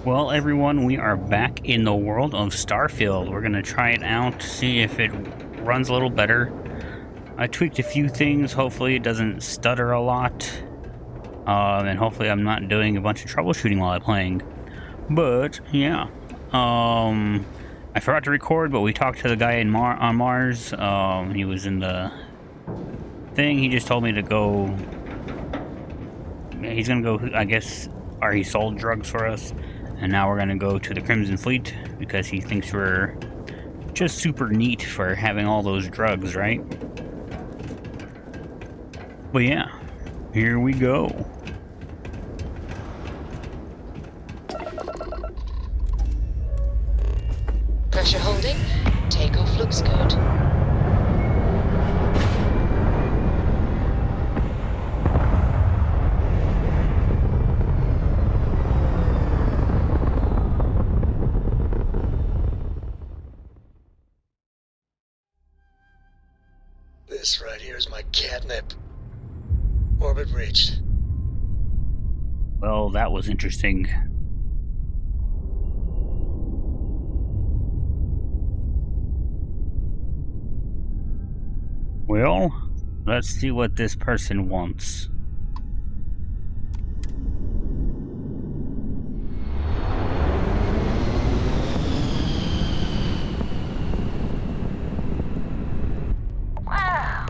Well, everyone, we are back in the world of Starfield. We're going to try it out, see if it runs a little better. I tweaked a few things. Hopefully it doesn't stutter a lot. And hopefully I'm not doing a bunch of troubleshooting while I'm playing. But, yeah. I forgot to record, but we talked to the guy on Mars. He was in the thing. He just told me to go... He's going to go, I guess, or he sold drugs for us. And now we're going to go to the Crimson Fleet because he thinks we're just super neat for having all those drugs, right? But yeah, here we go. Pressure holding. Takeoff looks good. This right here is my catnip. Orbit reached. Well, that was interesting. Well, let's see what this person wants. Wow!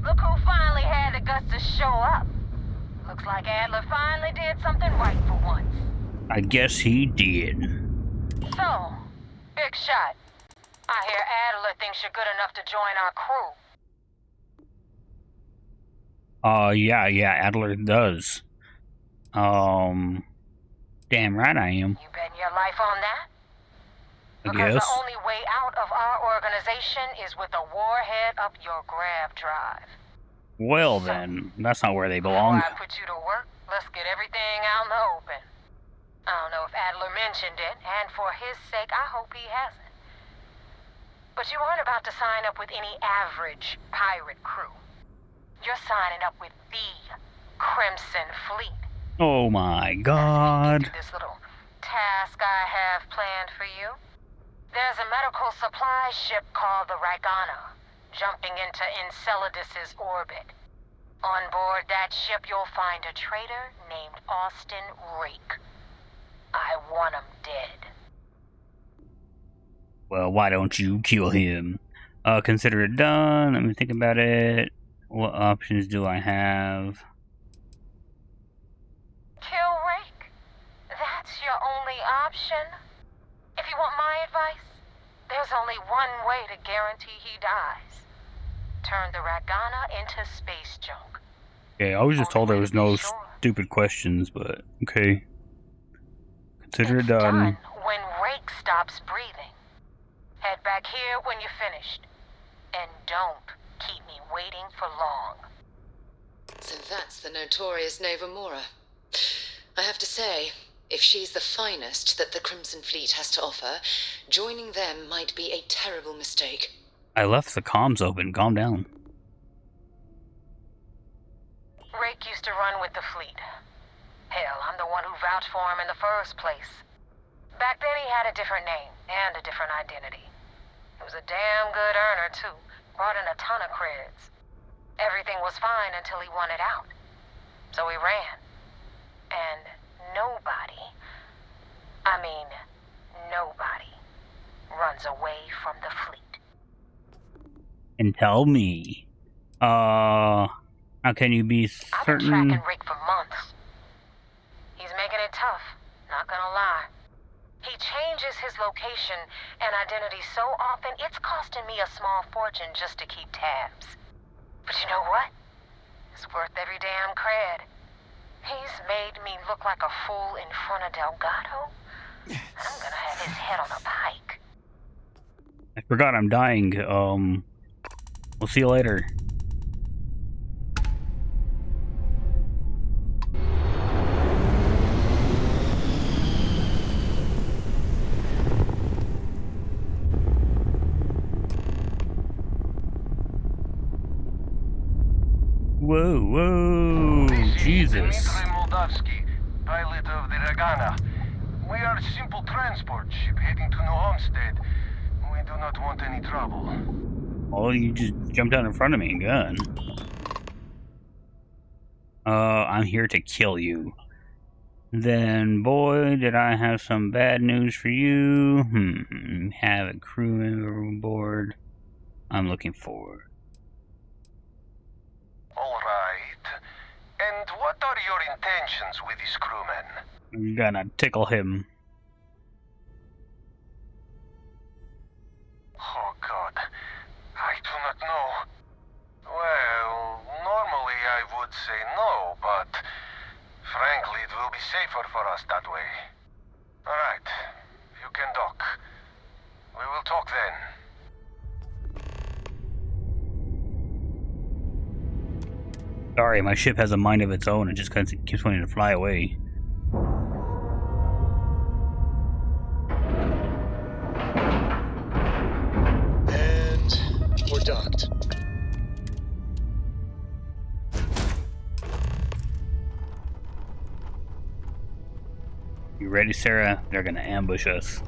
Look who finally had the guts to show up. Looks like Adler finally did something right for once. I guess he did. So, big shot. I hear Adler thinks you're good enough to join our crew. Yeah, Adler does. Damn right I am. You betting your life on that? I Because guess. the only way out of our organization is with a warhead up your grav drive. Well then, that's not where they belong. Before I put you to work, let's get everything out in the open. I don't know if Adler mentioned it, and for his sake, I hope he hasn't. But you aren't about to sign up with any average pirate crew. You're signing up with the Crimson Fleet. Oh my As god. if you get to this little task I have planned for you. There's a medical supply ship called the Ragana, jumping into Enceladus's orbit. On board that ship, you'll find a traitor named Austin Rake. I want him dead. Well, why don't you kill him? Consider it done. Let me think about it. What options do I have? Kill Rake? That's your only option? If you want my advice, there's only one way to guarantee he dies. Turn the Ragana into space junk. Okay, I was just told there was no stupid questions, but okay. Consider it done. When Rake stops breathing. Head back here when you're finished. And don't keep me waiting for long. So that's the notorious Nova Mora. I have to say, if she's the finest that the Crimson Fleet has to offer, joining them might be a terrible mistake. I left the comms open. Calm down. Rake used to run with the fleet. Hell, I'm the one who vouched for him in the first place. Back then he had a different name and a different identity. He was a damn good earner, too. Brought in a ton of creds. Everything was fine until he wanted out. So he ran. And nobody runs away from the fleet. And tell me. How can you be I've been certain? tracking Rick for months. He's making it tough, not gonna lie. He changes his location and identity so often, it's costing me a small fortune just to keep tabs. But you know what? It's worth every damn cred. He's made me look like a fool in front of Delgado. I'm gonna have his head on a pike. I forgot I'm dying. We'll see you later. Whoa, Jesus. Dmitry Moldavsky, pilot of the Ragana. We are a simple transport ship heading to New Homestead. We do not want any trouble. Oh, you just jumped out in front of me. Gun. I'm here to kill you. Then, boy, did I have some bad news for you. Have a crew member aboard. I'm looking forward. All right. And what are your intentions with this crewman? I'm gonna tickle him. Oh, God. I do not know. Well, normally I would say no, but frankly, it will be safer for us that way. All right. You can dock. We will talk then. Sorry, my ship has a mind of its own. It just keeps wanting to fly away. And we're docked. You ready, Sarah? They're gonna ambush us.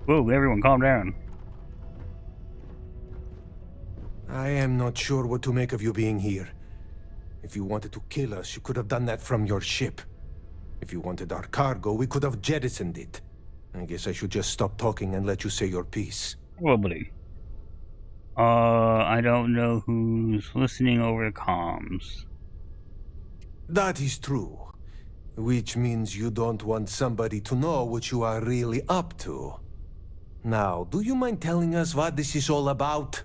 Whoa, everyone calm down. I am not sure what to make of you being here. If you wanted to kill us, you could have done that from your ship. If you wanted our cargo, we could have jettisoned it. I guess I should just stop talking and let you say your piece. Probably. I don't know who's listening over the comms. That is true. Which means you don't want somebody to know what you are really up to. Now, do you mind telling us what this is all about?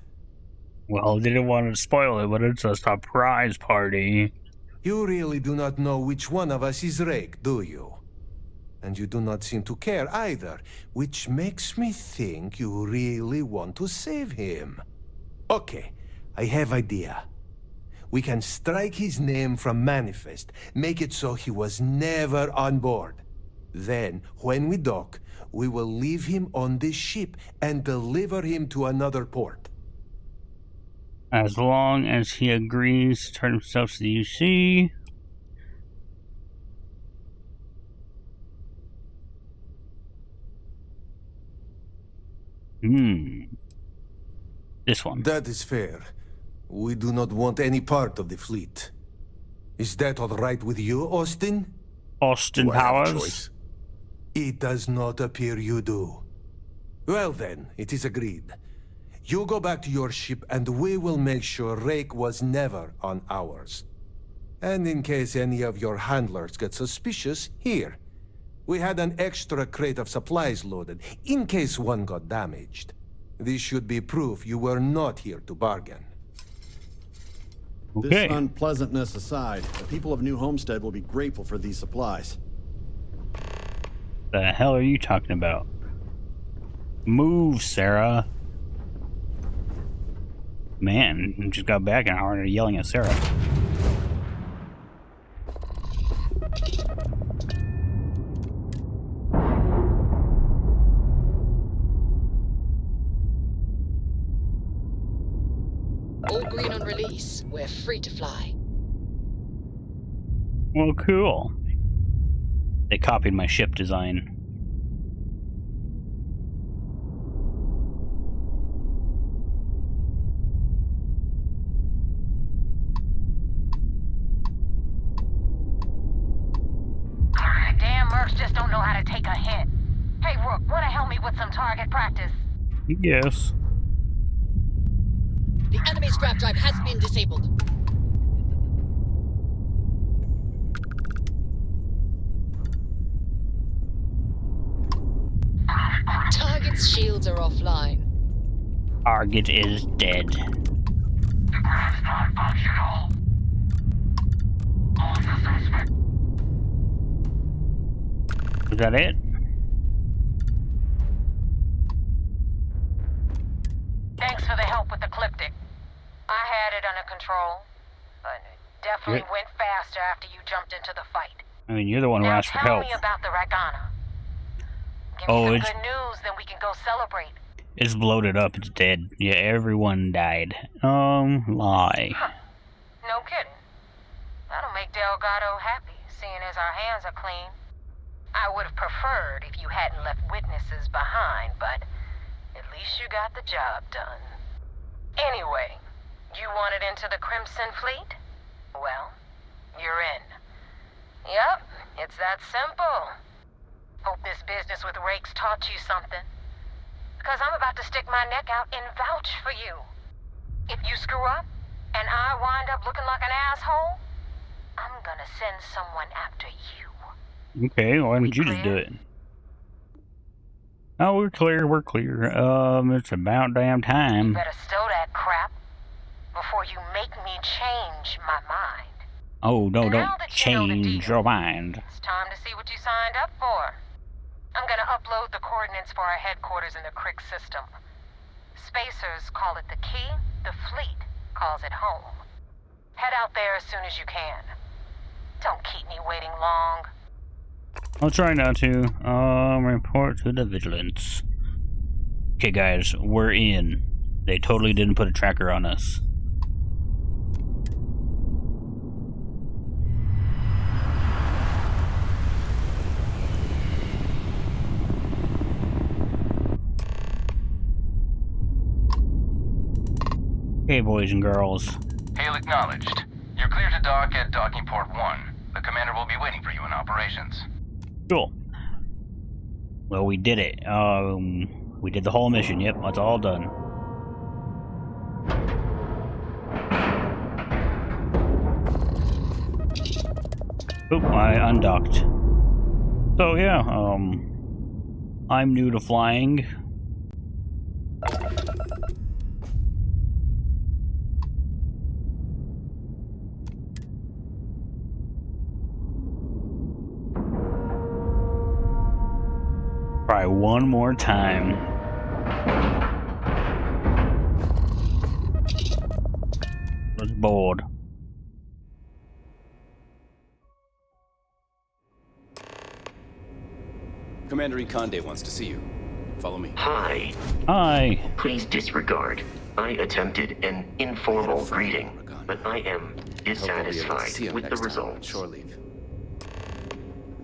Well, didn't want to spoil it, but it's a surprise party. You really do not know which one of us is Rake, do you? And you do not seem to care either, which makes me think you really want to save him. Okay, I have idea. We can strike his name from Manifest, make it so he was never on board. Then, when we dock, we will leave him on this ship and deliver him to another port. As long as he agrees to turn himself to the UC. This one. That is fair. We do not want any part of the fleet. Is that all right with you, Austin? Austin Do I have a Powers. choice? It does not appear you do. Well then, it is agreed. You go back to your ship and we will make sure Rake was never on ours. And in case any of your handlers get suspicious, here. We had an extra crate of supplies loaded, in case one got damaged. This should be proof you were not here to bargain. Okay. This unpleasantness aside, the people of New Homestead will be grateful for these supplies. The hell are you talking about? Move, Sarah. Man, you just got back and already yelling at Sarah. All green on release. We're free to fly. Well, cool. They copied my ship design. Damn mercs just don't know how to take a hit. Hey, Rook, wanna help me with some target practice? Yes. The enemy scrap drive has been disabled. Target's shields are offline. Target is dead. Is that it? Thanks for the help with the Cliptic. I had it under control, but it definitely went faster after you jumped into the fight. I mean, you're the one who Now asked for tell help. me about the Ragana. Give Oh, me it's- some good news, then we can go celebrate. It's bloated up. It's dead. Yeah, everyone died. Lie. No kidding. That'll make make Delgado happy, seeing as our hands are clean. I would have preferred if you hadn't left witnesses behind, but at least you got the job done. Anyway, you wanted into the Crimson Fleet? Well, you're in. Yup, it's that simple. Hope this business with Rakes taught you something. Because I'm about to stick my neck out and vouch for you. If you screw up, and I wind up looking like an asshole, I'm gonna send someone after you. Okay, why don't you just do it? Oh, we're clear, we're clear. It's about damn time. Better stow that crap before you make me change my mind. Oh, no, don't Now that you know the change deal, your mind. it's time to see what you signed up for. I'm gonna upload the coordinates for our headquarters in the Crick system. Spacers call it the key, the fleet calls it home. Head out there as soon as you can. Don't keep me waiting long. I'll try not to. Report to the vigilance. Okay, guys, we're in. They totally didn't put a tracker on us. Okay, boys and girls. Hail acknowledged. You're clear to dock at docking port 1. The commander will be waiting for you in operations. Cool. Well, we did it. We did the whole mission. Yep, that's all done. Oop, I undocked. So yeah, I'm new to flying. Try one more time. I was bored. Commander Ikande wants to see you. Follow me. Hi. Hi. Please disregard. I attempted an informal greeting, but I am dissatisfied with the results. Shore leave.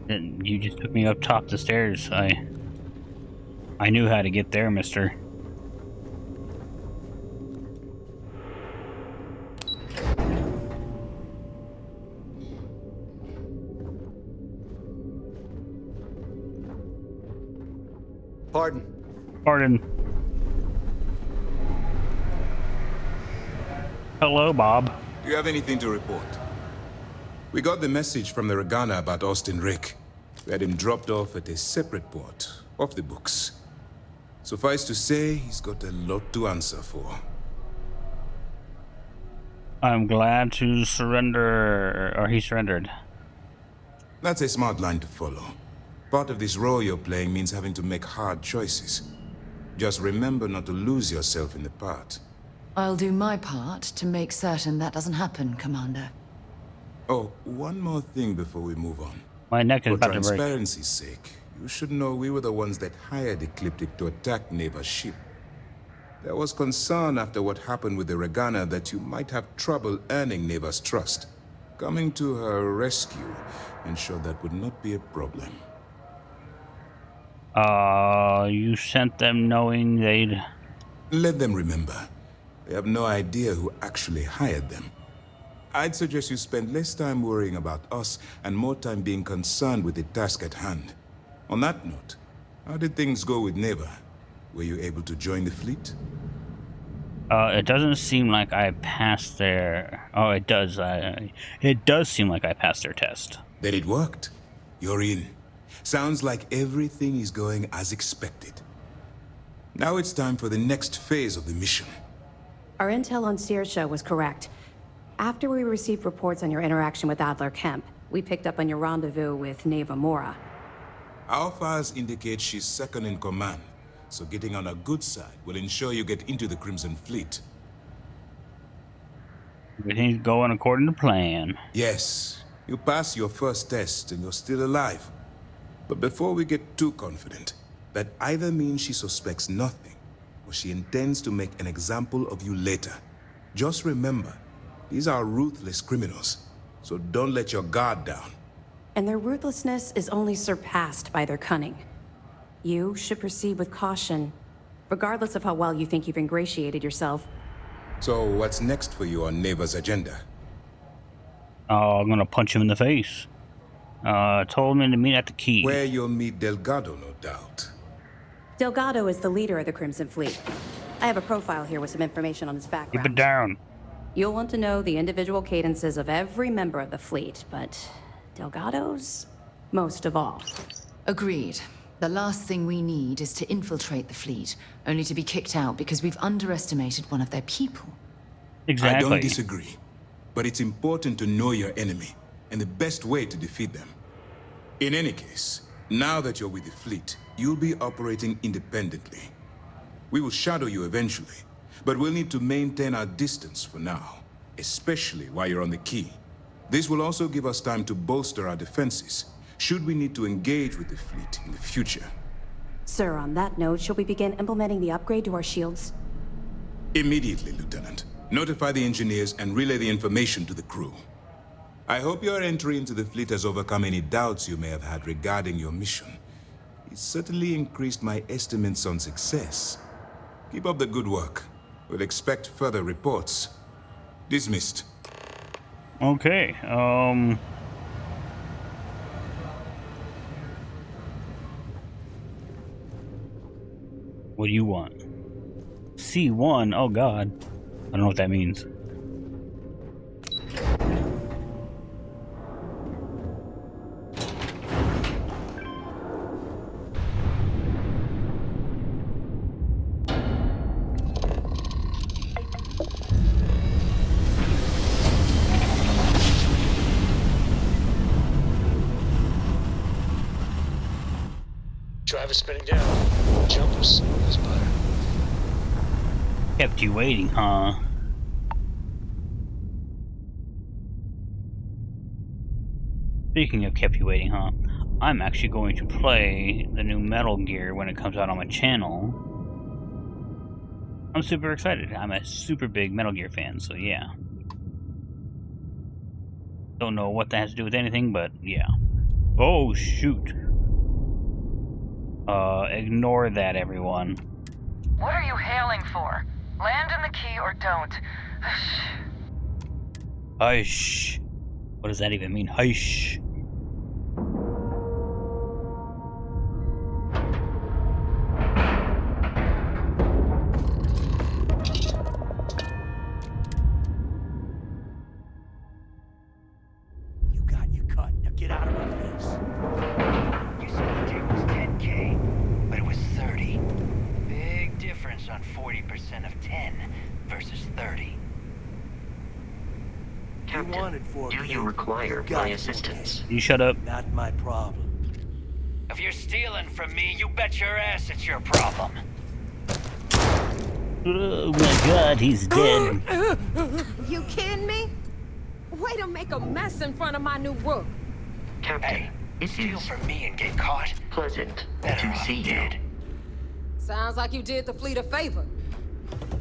And you just took me up top the stairs. I knew how to get there, mister. Pardon. Pardon. Hello, Bob. Do you have anything to report? We got the message from the Regana about Austin Rick. We had him dropped off at a separate port, off the books. Suffice to say, he's got a lot to answer for. I'm glad to surrender, or he surrendered. That's a smart line to follow. Part of this role you're playing means having to make hard choices. Just remember not to lose yourself in the part. I'll do my part to make certain that doesn't happen, Commander. Oh, one more thing before we move on. My neck is For about to break. transparency's sake, you should know we were the ones that hired Ecliptic to attack Neva's ship. There was concern after what happened with the Regana that you might have trouble earning Neva's trust. Coming to her rescue ensured that would not be a problem. You sent them knowing they'd... Let them remember. They have no idea who actually hired them. I'd suggest you spend less time worrying about us and more time being concerned with the task at hand. On that note, how did things go with Neva? Were you able to join the fleet? It doesn't seem like I passed their... Oh, it does. It does seem like I passed their test. Then it worked. You're in. Sounds like everything is going as expected. Now it's time for the next phase of the mission. Our intel on Saoirse was correct. After we received reports on your interaction with Adler Kemp, we picked up on your rendezvous with Neva Mora. Our files indicate she's second in command, so getting on her good side will ensure you get into the Crimson Fleet. Everything's going according to plan. Yes, you passed your first test and you're still alive. But before we get too confident, that either means she suspects nothing, or she intends to make an example of you later. Just remember, these are ruthless criminals, so don't let your guard down. And their ruthlessness is only surpassed by their cunning. You should proceed with caution, regardless of how well you think you've ingratiated yourself. So what's next for you on Neva's agenda? Oh, I'm gonna punch him in the face. Told me to meet at the key. Where you'll meet Delgado, no doubt. Delgado is the leader of the Crimson Fleet. I have a profile here with some information on his background. Keep it down. You'll want to know the individual cadences of every member of the fleet, but Delgado's most of all. Agreed. The last thing we need is to infiltrate the fleet, only to be kicked out because we've underestimated one of their people. Exactly. I don't disagree, but it's important to know your enemy and the best way to defeat them. In any case, now that you're with the fleet, you'll be operating independently. We will shadow you eventually, but we'll need to maintain our distance for now, especially while you're on the key. This will also give us time to bolster our defenses, should we need to engage with the fleet in the future. Sir, on that note, shall we begin implementing the upgrade to our shields? Immediately, Lieutenant. Notify the engineers and relay the information to the crew. I hope your entry into the fleet has overcome any doubts you may have had regarding your mission. It certainly increased my estimates on success. Keep up the good work. We'll expect further reports. Dismissed. Okay, what do you want? C1? Oh god. I don't know what that means. Driver spinning down. Jumpers smooth as butter. Kept you waiting, huh? Speaking of kept you waiting, huh? I'm actually going to play the new Metal Gear when it comes out on my channel. I'm super excited. I'm a super big Metal Gear fan, so yeah. Don't know what that has to do with anything, but yeah. Oh, shoot. Ignore that, everyone. What are you hailing for? Land in the key or don't. Hush. What does that even mean? Hush. You got your cut. Now get out of my face. You said the tick was 10K, but it was 30. Big difference on 40% of 10 versus 30. Captain, do you require my assistance? You shut up. Not my problem. If you're stealing from me, you bet your ass it's your problem. Oh my god, he's dead. You kidding me? Way to make a mess in front of my new rook. Captain, it Steal is from me and get caught. pleasant Better to off see you. dead. Sounds like you did the fleet a favor.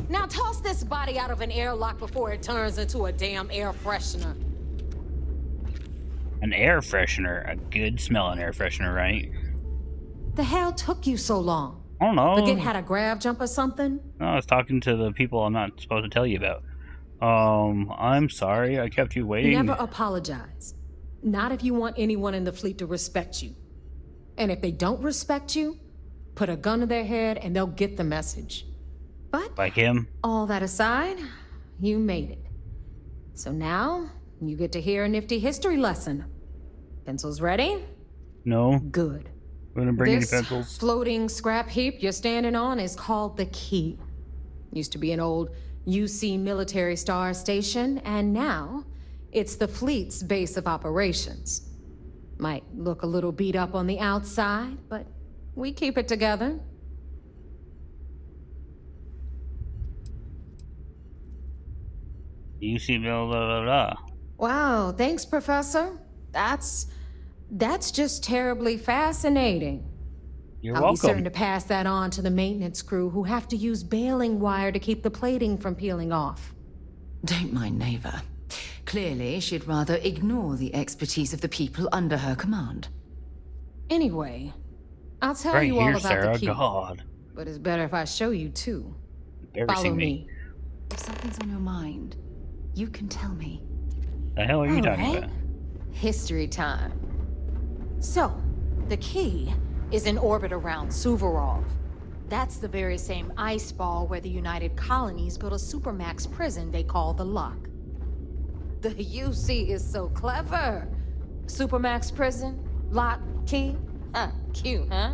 Now toss this body out of an airlock before it turns into a damn air freshener. An air freshener. A good smelling air freshener, right? The hell took you so long? I don't know. Forget how to grav jump or something? No, I was talking to the people I'm not supposed to tell you about. I'm sorry I kept you waiting. Never apologize. Not if you want anyone in the fleet to respect you. And if they don't respect you, put a gun to their head and they'll get the message. But like him? All that aside, you made it. So now, you get to hear a nifty history lesson. Pencils ready? No. Good. We're gonna bring This any pencils. floating scrap heap you're standing on is called the Key. Used to be an old UC military star station, and now it's the fleet's base of operations. Might look a little beat up on the outside, but we keep it together. You see, blah, blah, blah, blah. Wow, thanks, Professor. That's just terribly fascinating. You're I'll be certain welcome. to pass that on to the maintenance crew who have to use baling wire to keep the plating from peeling off. Don't mind Neva. Clearly, she'd rather ignore the expertise of the people under her command. Anyway, I'll tell Right you all here, about Sarah. the key. God. But it's better if I show you too. Embarrassing Follow me. me. If something's on your mind, you can tell me. The hell are you talking All right. about? History time. So, the key is in orbit around Suvorov. That's the very same ice ball where the United Colonies built a supermax prison they call the Lock. The UC is so clever. Supermax prison, lock, key. Cute, huh?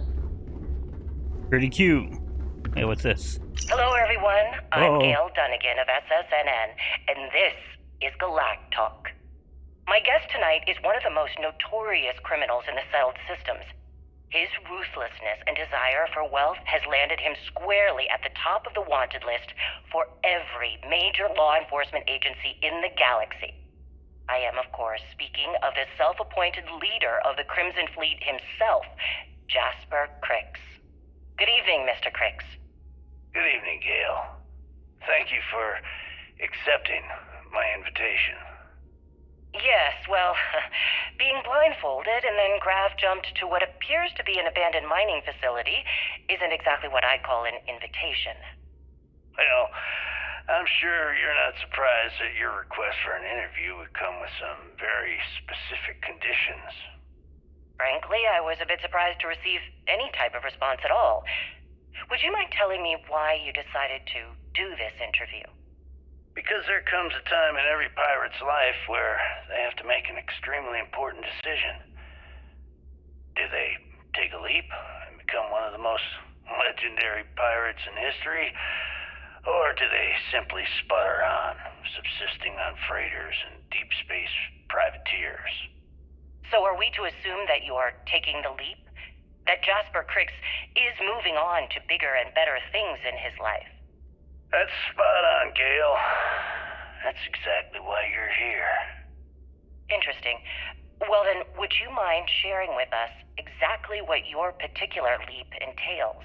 Pretty cute. Hey, what's this? Hello, everyone. I'm Uh-oh. Gail Dunnigan of SSNN, and this is Galactalk. My guest tonight is one of the most notorious criminals in the settled systems. His ruthlessness and desire for wealth has landed him squarely at the top of the wanted list for every major law enforcement agency in the galaxy. I am, of course, speaking of the self-appointed leader of the Crimson Fleet himself, Jasper Crix. Good evening, Mr. Crix. Good evening, Gail. Thank you for accepting my invitation. Yes, well, being blindfolded and then Grav jumped to what appears to be an abandoned mining facility isn't exactly what I'd call an invitation. Well, I'm sure you're not surprised that your request for an interview would come with some very specific conditions. Frankly, I was a bit surprised to receive any type of response at all. Would you mind telling me why you decided to do this interview? Because there comes a time in every pirate's life where they have to make an extremely important decision. Do they take a leap and become one of the most legendary pirates in history? Or do they simply sputter on, subsisting on freighters and deep space privateers? So are we to assume that you are taking the leap? That Jasper Crix is moving on to bigger and better things in his life? That's spot on, Gail. That's exactly why you're here. Interesting. Well then, would you mind sharing with us exactly what your particular leap entails?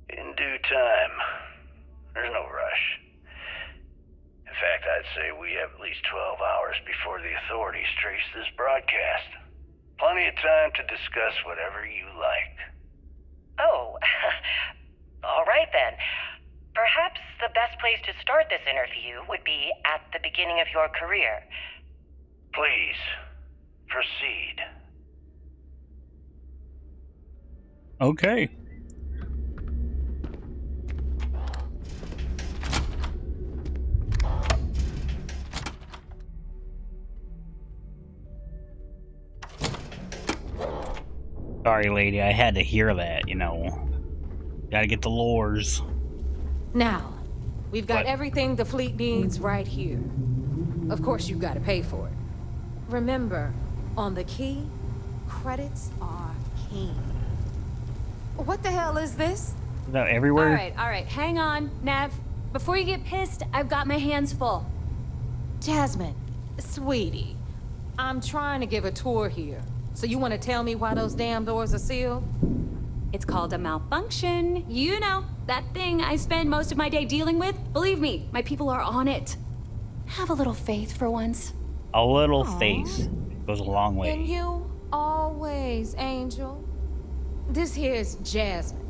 In due time. There's no rush. In fact, I'd say we have at least 12 hours before the authorities trace this broadcast. Plenty of time to discuss whatever you like. Oh, all right then. Perhaps the best place to start this interview would be at the beginning of your career. Please, proceed. Okay. Sorry, lady, I had to hear that, you know. Gotta get the lures. Now, we've got What? everything the fleet needs right here. Of course, you've got to pay for it. Remember, on the key, credits are king. What the hell is this? Is that everywhere? All right, hang on, Nav. Before you get pissed, I've got my hands full. Jasmine, sweetie, I'm trying to give a tour here. So you want to tell me why those damn doors are sealed? It's called a malfunction. You know, that thing I spend most of my day dealing with. Believe me, my people are on it. Have a little faith for once. A little faith goes a long way. And you always, Angel. This here's Jasmine.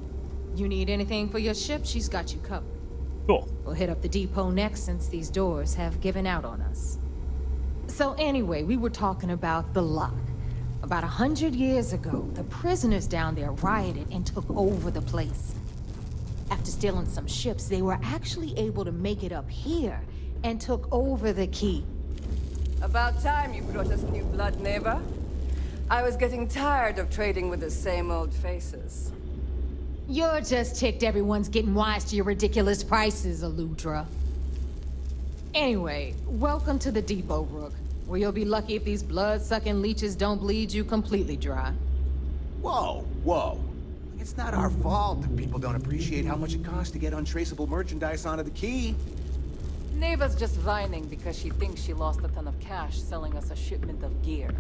You need anything for your ship, she's got you covered. Cool. We'll hit up the depot next since these doors have given out on us. So anyway, we were talking about the Lock. About 100 years ago, the prisoners down there rioted and took over the place. After stealing some ships, they were actually able to make it up here and took over the key. About time you brought us new blood, neighbor. I was getting tired of trading with the same old faces. You're just ticked everyone's getting wise to your ridiculous prices, Aludra. Anyway, welcome to the depot, Rook, where you'll be lucky if these blood-sucking leeches don't bleed you completely dry. Whoa, whoa. It's not our fault that people don't appreciate how much it costs to get untraceable merchandise onto the key. Neighbor's just whining because she thinks she lost a ton of cash selling us a shipment of gear.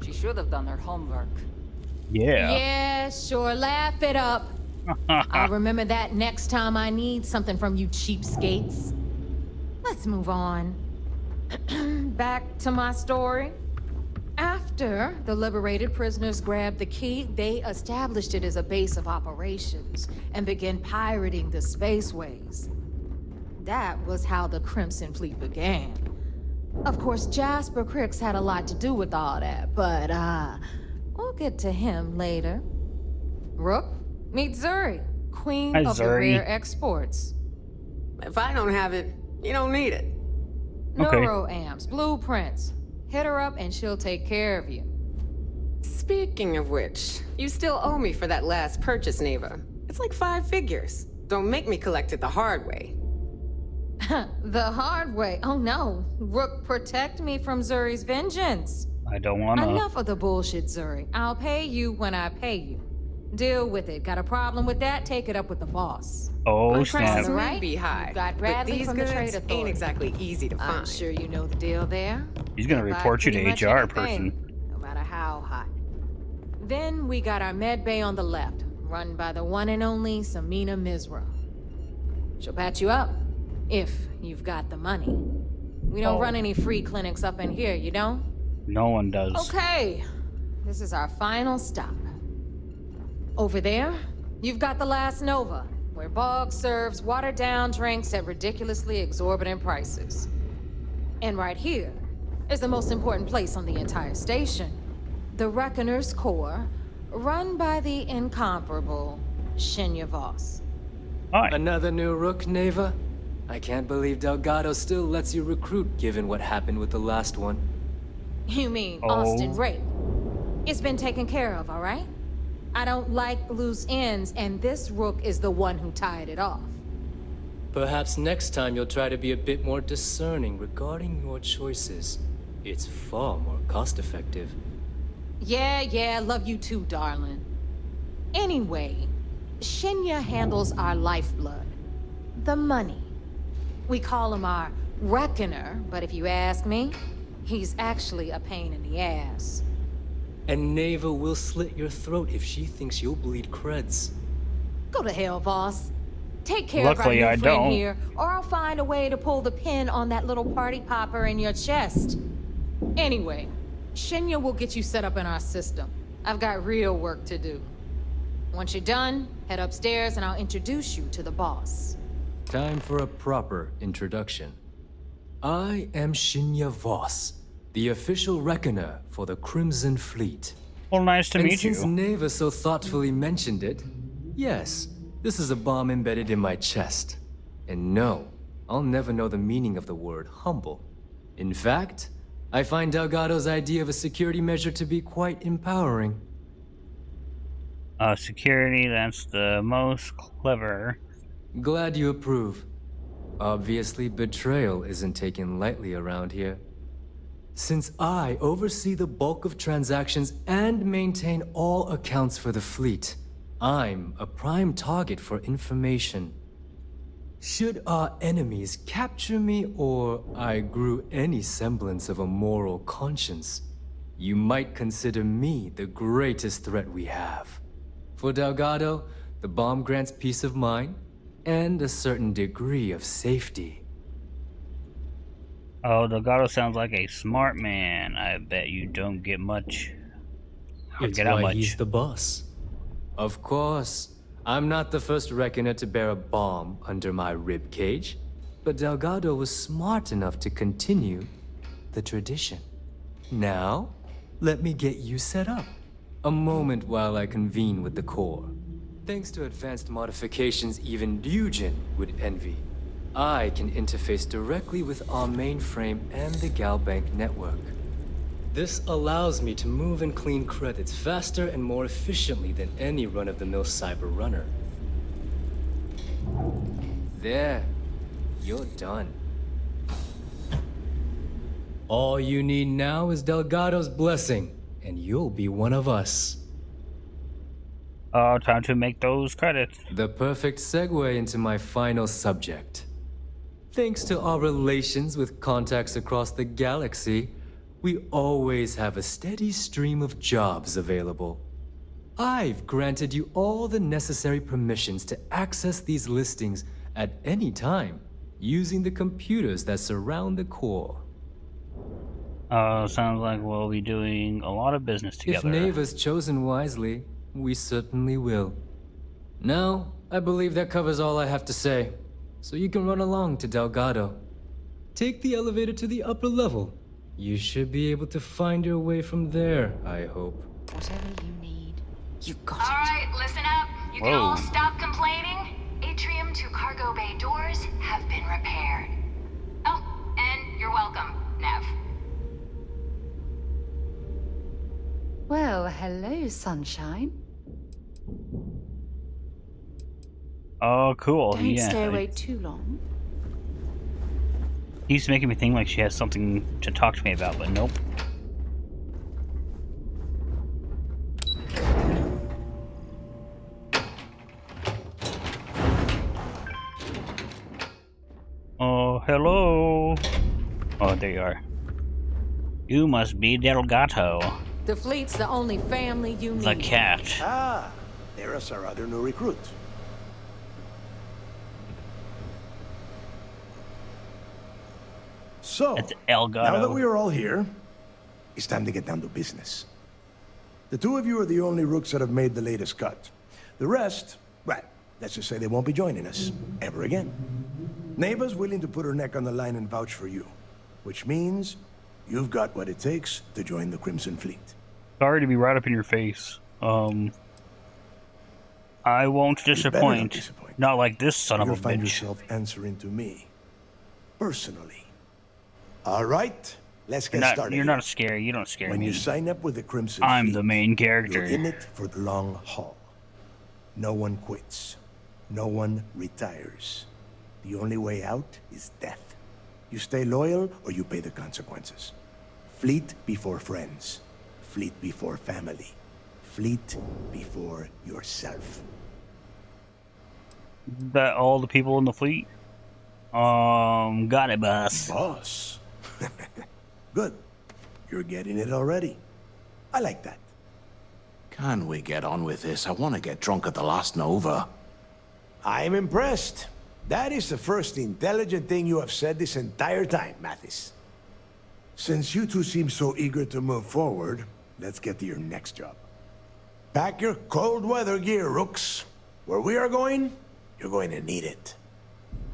She should have done her homework. Yeah. Yeah, sure, laugh it up. I'll remember that next time I need something from you cheapskates. Let's move on. Back to my story. After the liberated prisoners grabbed the key, they established it as a base of operations and began pirating the spaceways. That was how the Crimson Fleet began. Of course, Jasper Cricks had a lot to do with all that, but, we'll get to him later. Rook, meet Zuri, queen Hi, of the Zuri. rare exports. If I don't have it, you don't need it. Okay. Neuroamps, blueprints. Hit her up and she'll take care of you. Speaking of which, you still owe me for that last purchase, Neva. It's like 5 figures. Don't make me collect it the hard way. The hard way? Oh no. Rook, protect me from Zuri's vengeance. I don't wanna. Enough of the bullshit, Zuri. I'll pay you when I pay you. Deal with it. Got a problem with that? Take it up with the boss. Oh, My snap. prices Right? may be high, You got but Bradley these from the goods Trade Authority. ain't exactly easy to find. I'm sure you know the deal there. He's gonna Buy report you to pretty much HR anything, person. no matter how hot. Then we got our med bay on the left, run by the one and only Samina Mizra. She'll patch you up, if you've got the money. We don't run any free clinics up in here, you don't? No one does. Okay, this is our final stop. Over there, you've got the Last Nova, where Bog serves watered-down drinks at ridiculously exorbitant prices. And right here is the most important place on the entire station, the Reckoner's Core, run by the incomparable Shinya Voss. Hi. Another new Rook, Neva? I can't believe Delgado still lets you recruit given what happened with the last one. You mean Oh. Austin Rape? It's been taken care of, all right? I don't like loose ends, and this Rook is the one who tied it off. Perhaps next time you'll try to be a bit more discerning regarding your choices. It's far more cost-effective. Yeah, love you too, darling. Anyway, Shinya handles our lifeblood. The money. We call him our Reckoner, but if you ask me, he's actually a pain in the ass. And Neva will slit your throat if she thinks you'll bleed creds. Go to hell, boss. Take care Luckily, of our I new friend don't. here, or I'll find a way to pull the pin on that little party popper in your chest. Anyway, Shinya will get you set up in our system. I've got real work to do. Once you're done, head upstairs and I'll introduce you to the boss. Time for a proper introduction. I am Shinya Voss, the official reckoner for the Crimson Fleet. Well, nice to And meet you. since Neva so thoughtfully mentioned it, yes, this is a bomb embedded in my chest. And no, I'll never know the meaning of the word humble. In fact, I find Delgado's idea of a security measure to be quite empowering. Security, that's the most clever. Glad you approve. Obviously, betrayal isn't taken lightly around here. Since I oversee the bulk of transactions and maintain all accounts for the fleet, I'm a prime target for information. Should our enemies capture me or I grew any semblance of a moral conscience, you might consider me the greatest threat we have. For Delgado, the bomb grants peace of mind and a certain degree of safety. Oh, Delgado sounds like a smart man. I bet you don't get much. It's Get out why much. he's the boss. Of course, I'm not the first reckoner to bear a bomb under my rib cage, but Delgado was smart enough to continue the tradition. Now, let me get you set up. A moment while I convene with the core. Thanks to advanced modifications even Ryujin would envy, I can interface directly with our mainframe and the Galbank network. This allows me to move and clean credits faster and more efficiently than any run-of-the-mill cyber runner. There, you're done. All you need now is Delgado's blessing, and you'll be one of us. Oh, time to make those credits. The perfect segue into my final subject. Thanks to our relations with contacts across the galaxy, we always have a steady stream of jobs available. I've granted you all the necessary permissions to access these listings at any time, using the computers that surround the core. Sounds like we'll be doing a lot of business If together. Neva's chosen wisely, we certainly will. Now, I believe that covers all I have to say, so you can run along to Delgado. Take the elevator to the upper level. You should be able to find your way from there, I hope. Whatever you need, you got All right, listen up. You can Whoa. all stop complaining. Atrium to cargo bay doors have been repaired. Oh, and you're welcome, Nev. Well, hello, sunshine. Oh, cool. Don't Yeah. stay away too long. He's making me think like she has something to talk to me about, but nope. Oh, hello. Oh, there you are. You must be Delgado, The fleet's the only family you need. the cat. Ah, there's our other new recruit. So, It's Elgato. now that we are all here, it's time to get down to business. The two of you are the only rooks that have made the latest cut. The rest, well, let's just say they won't be joining us ever again. Neva's willing to put her neck on the line and vouch for you, which means you've got what it takes to join the Crimson Fleet. Sorry to be right up in your face. I won't disappoint. Not like this son of a You'll find bitch. yourself answering to me, personally. All right, let's get started. You're not scary. You don't scare When me. you sign up with the Crimson I'm Fleet, the main you're character. in it for the long haul. No one quits. No one retires. The only way out is death. You stay loyal or you pay the consequences. Fleet before friends. Fleet before family. Fleet before yourself. That all the people in the fleet? Got it, boss. Boss? Good. You're getting it already. I like that. Can we get on with this? I want to get drunk at the last Nova. I'm impressed. That is the first intelligent thing you have said this entire time, Mathis. Since you two seem so eager to move forward, let's get to your next job. Pack your cold weather gear, Rooks. Where we are going, you're going to need it.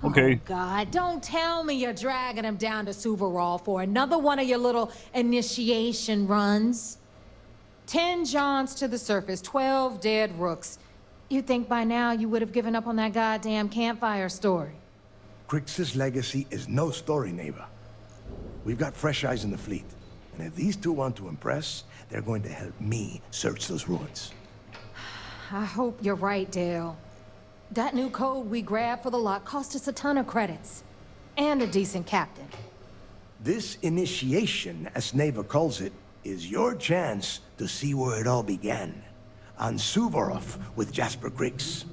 Okay. Oh, God, don't tell me you're dragging him down to Suvarol for another one of your little initiation runs. 10 Johns to the surface, 12 dead Rooks. You'd think by now you would have given up on that goddamn campfire story. Crix's legacy is no story, Neva. We've got fresh eyes in the fleet. And if these two want to impress, they're going to help me search those ruins. I hope you're right, Dale. That new code we grabbed for the lot cost us a ton of credits. And a decent captain. This initiation, as Neva calls it, is your chance to see where it all began. On Suvorov with Jasper Crix.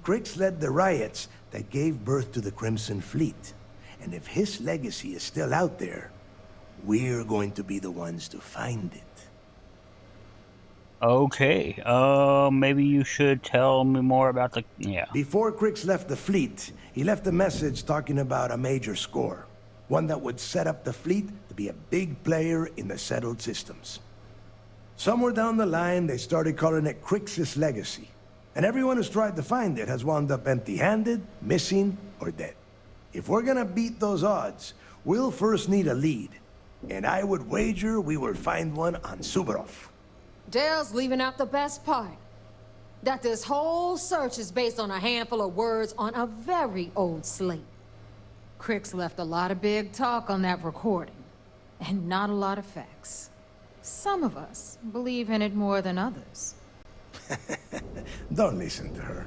Crix led the riots that gave birth to the Crimson Fleet. And if his legacy is still out there, we're going to be the ones to find it. Okay. Maybe you should tell me more about the... Yeah. Before Crix left the fleet, he left a message talking about a major score. One that would set up the fleet to be a big player in the settled systems. Somewhere down the line, they started calling it Crix's legacy. And everyone who's tried to find it has wound up empty-handed, missing, or dead. If we're gonna beat those odds, we'll first need a lead. And I would wager we will find one on Suvorov. Dale's leaving out the best part. That this whole search is based on a handful of words on a very old slate. Crix left a lot of big talk on that recording, and not a lot of facts. Some of us believe in it more than others. Don't listen to her.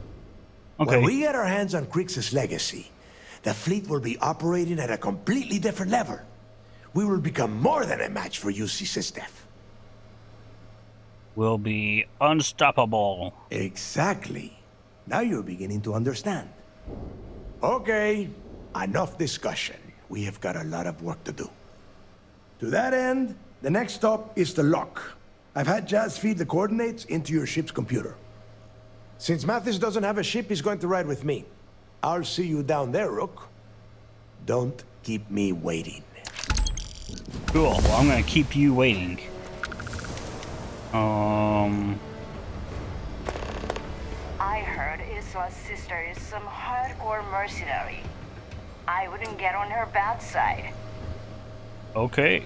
Okay. When we get our hands on Crix's legacy, the fleet will be operating at a completely different level. We will become more than a match for UC Systef. Will be unstoppable. Exactly. Now you're beginning to understand. Okay, enough discussion. We have got a lot of work to do. To that end, the next stop is the lock. I've had Jazz feed the coordinates into your ship's computer. Since Mathis doesn't have a ship, he's going to ride with me. I'll see you down there, Rook. Don't keep me waiting. Cool. Well, I'm gonna keep you waiting. I heard Isla's sister is some hardcore mercenary. I wouldn't get on her bad side. Okay.